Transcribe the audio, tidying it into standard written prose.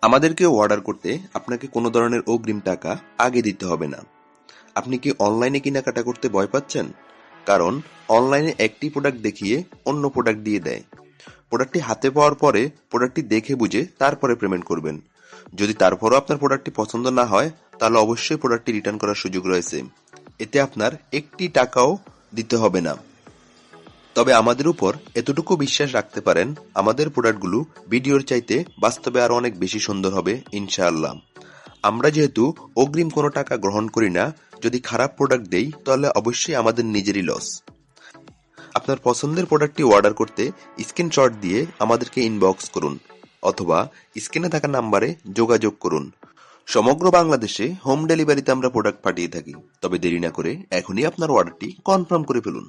আমাদেরকে অর্ডার করতে আপনাকে কোনো ধরনের অগ্রিম টাকা আগে দিতে হবে না। আপনি কি অনলাইনে কেনাকাটা করতে ভয় পাচ্ছেন? কারণ অনলাইনে একটি প্রোডাক্ট দেখিয়ে অন্য প্রোডাক্ট দিয়ে দেয়। প্রোডাক্টটি হাতে পাওয়ার পরে প্রোডাক্টটি দেখে বুঝে তারপরে পেমেন্ট করবেন। যদি তারপরও আপনার প্রোডাক্টটি পছন্দ না হয়, তাহলে অবশ্যই প্রোডাক্টটি রিটার্ন করার সুযোগ রয়েছে। এতে আপনার একটি টাকাও দিতে হবে না। তবে আমাদের উপর এতটুকু বিশ্বাস রাখতে পারেন, আমাদের প্রোডাক্টগুলো ভিডিওর চাইতে বাস্তবে আরো অনেক বেশি সুন্দর হবে ইনশাআল্লাহ। আমরা যেহেতু অগ্রিম কোনো টাকা গ্রহণ করি না, যদি খারাপ প্রোডাক্ট দেই তাহলে অবশ্যই আমাদের নিজেরই লস। আপনার পছন্দের প্রোডাক্টটি অর্ডার করতে স্ক্রিনশট দিয়ে আমাদেরকে ইনবক্স করুন অথবা স্ক্রিনে থাকা নাম্বারে যোগাযোগ করুন। সমগ্র বাংলাদেশে হোম ডেলিভারিতে আমরা প্রোডাক্ট পাঠিয়ে থাকি। তবে দেরি না করে এখনই আপনার অর্ডারটি কনফার্ম করে ফেলুন।